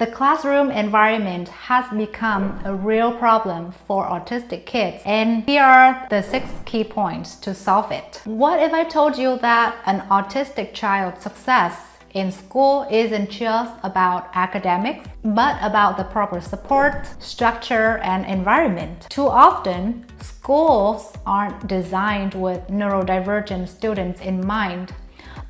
The classroom environment has become a real problem for autistic kids, and here are the 6 key points to solve it. What if I told you that an autistic child's success in school isn't just about academics, but about the proper support, structure, and environment? Too often, schools aren't designed with neurodivergent students in mind,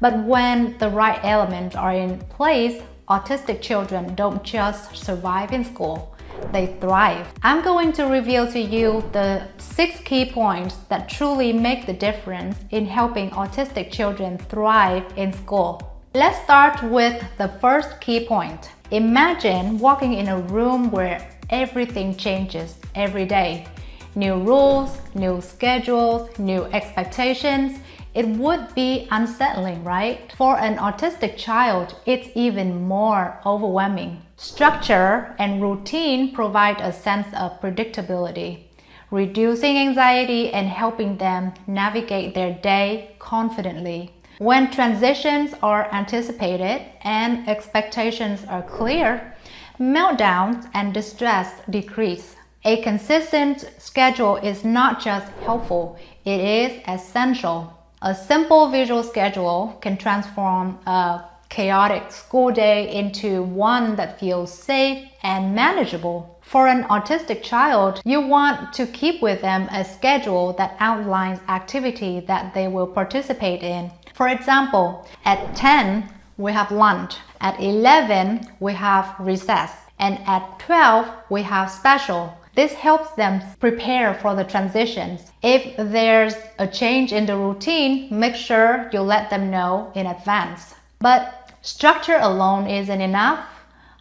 but when the right elements are in place, autistic children don't just survive in school, they thrive. I'm going to reveal to you the 6 key points that truly make the difference in helping autistic children thrive in school. Let's start with the first key point. Imagine walking in a room where everything changes every day. New rules, new schedules, new expectations. It would be unsettling, right? For an autistic child, it's even more overwhelming. Structure and routine provide a sense of predictability, reducing anxiety and helping them navigate their day confidently. When transitions are anticipated and expectations are clear, meltdowns and distress decrease. A consistent schedule is not just helpful, it is essential. A simple visual schedule can transform a chaotic school day into one that feels safe and manageable. For an autistic child, you want to keep with them a schedule that outlines activity that they will participate in. For example, at 10, we have lunch. At 11, we have recess. And at 12, we have special. This helps them prepare for the transitions. If there's a change in the routine, make sure you let them know in advance. But structure alone isn't enough.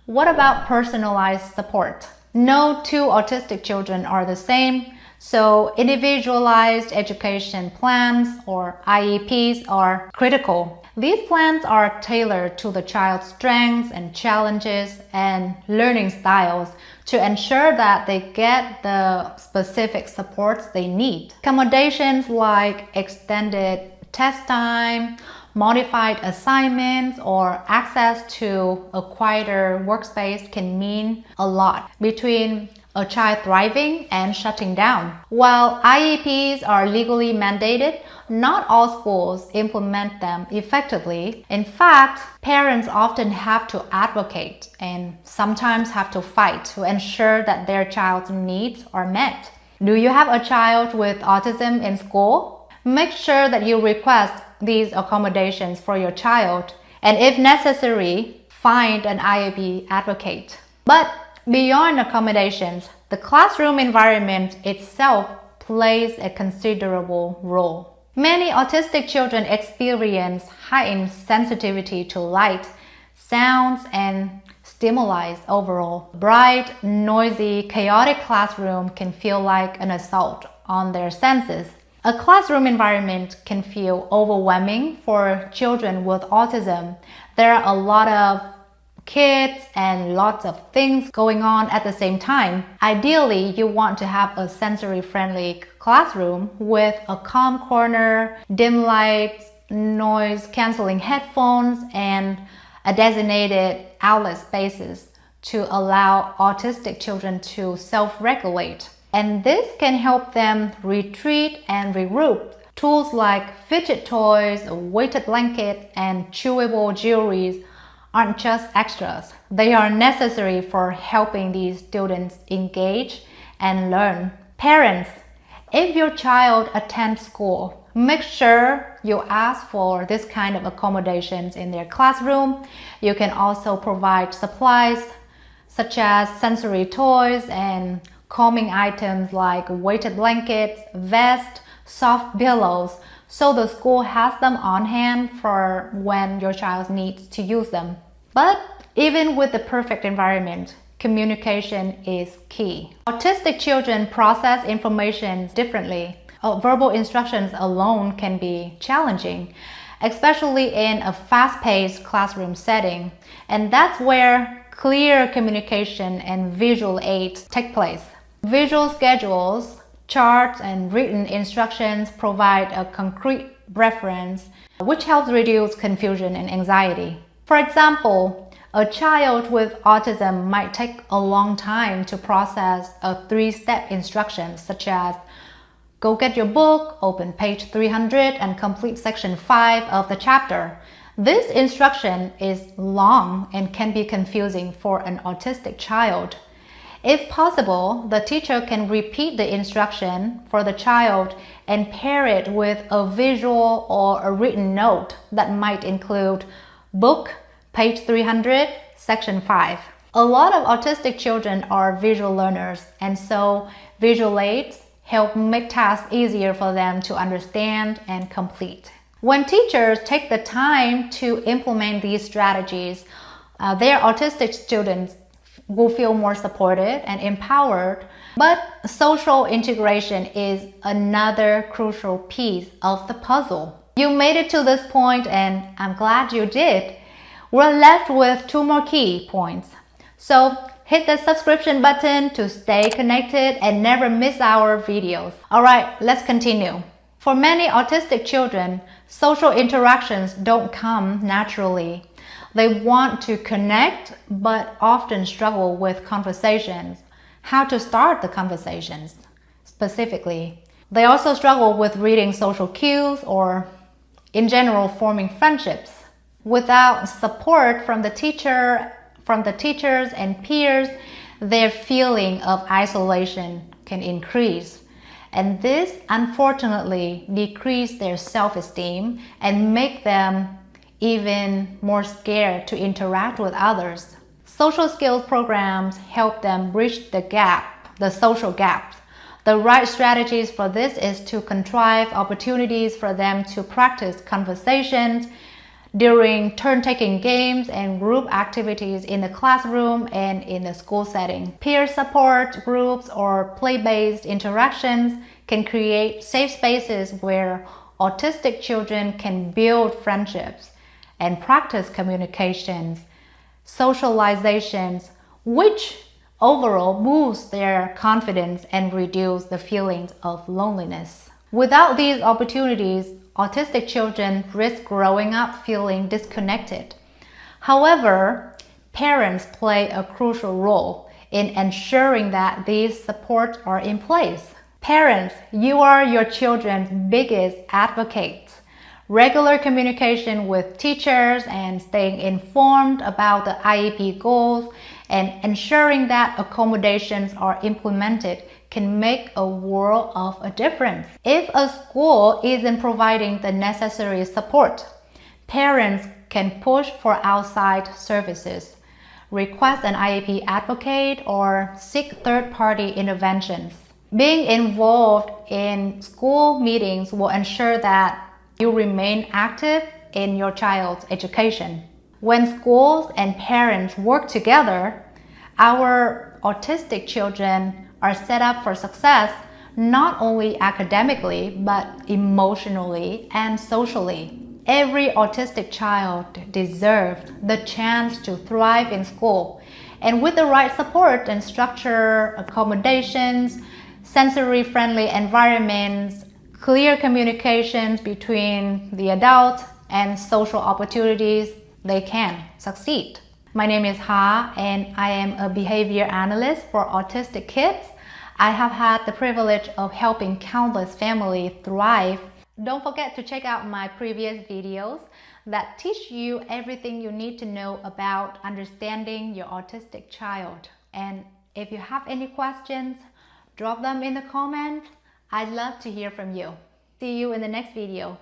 What about personalized support? No two autistic children are the same, so individualized education plans or IEPs are critical. These plans are tailored to the child's strengths and challenges and learning styles to ensure that they get the specific supports they need. Accommodations like extended test time, modified assignments, or access to a quieter workspace can mean a lot between a child thriving and shutting down. While IEPs are legally mandated, not all schools implement them effectively. In fact, parents often have to advocate and sometimes have to fight to ensure that their child's needs are met. Do you have a child with autism in school? Make sure that you request these accommodations for your child, and if necessary, find an IEP advocate. But beyond accommodations, the classroom environment itself plays a considerable role. Many autistic children experience heightened sensitivity to light, sounds, and stimuli overall. Bright, noisy, chaotic classroom can feel like an assault on their senses. A classroom environment can feel overwhelming for children with autism. There are a lot of kids and lots of things going on at the same time. Ideally, you want to have a sensory-friendly classroom with a calm corner, dim lights, noise-canceling headphones, and a designated outlet spaces to allow autistic children to self-regulate. And this can help them retreat and regroup. Tools like fidget toys, a weighted blanket, and chewable jewelry aren't just extras. They are necessary for helping these students engage and learn. Parents, if your child attends school, make sure you ask for this kind of accommodations in their classroom. You can also provide supplies such as sensory toys and calming items like weighted blankets, vests, soft pillows, so the school has them on hand for when your child needs to use them. But even with the perfect environment, communication is key. Autistic children process information differently. Verbal instructions alone can be challenging, especially in a fast-paced classroom setting. And that's where clear communication and visual aids take place. Visual schedules, charts, and written instructions provide a concrete reference, which helps reduce confusion and anxiety. For example, A child with autism might take a long time to process a 3-step instruction such as go get your book, open page 300, and complete section 5 of the chapter. This instruction is long and can be confusing for an autistic child. If possible, the teacher can repeat the instruction for the child and pair it with a visual or a written note that might include book, page 300, section 5. A lot of autistic children are visual learners, and so visual aids help make tasks easier for them to understand and complete. When teachers take the time to implement these strategies, their autistic students will feel more supported and empowered. But social integration is another crucial piece of the puzzle. You made it to this point, and I'm glad you did. We're left with 2 more key points. So hit the subscription button to stay connected and never miss our videos. Alright, let's continue. For many autistic children, social interactions don't come naturally. They want to connect but often struggle with conversations. How to start the conversations specifically. They also struggle with reading social cues or, in general, forming friendships. Without support from the teachers and peers, their feeling of isolation can increase. And this, unfortunately, decreases their self-esteem and make them even more scared to interact with others. Social skills programs help them bridge the social gaps. The right strategies for this is to contrive opportunities for them to practice conversations during turn-taking games and group activities in the classroom and in the school setting. Peer support groups or play-based interactions can create safe spaces where autistic children can build friendships and practice communications, socializations, which overall boosts their confidence and reduce the feelings of loneliness. Without these opportunities, autistic children risk growing up feeling disconnected. However, parents play a crucial role in ensuring that these supports are in place. Parents, you are your children's biggest advocates. Regular communication with teachers and staying informed about the IEP goals and ensuring that accommodations are implemented can make a world of a difference. If a school isn't providing the necessary support, parents can push for outside services, request an IEP advocate, or seek third-party interventions. Being involved in school meetings will ensure that you remain active in your child's education. When schools and parents work together, our autistic children are set up for success not only academically but emotionally and socially. Every autistic child deserves the chance to thrive in school, and with the right support and structure, accommodations, sensory-friendly environments, clear communications between the adults, and social opportunities, they can succeed. My name is Ha, and I am a behavior analyst for autistic kids. I have had the privilege of helping countless families thrive. Don't forget to check out my previous videos that teach you everything you need to know about understanding your autistic child. And if you have any questions, drop them in the comments. I'd love to hear from you. See you in the next video.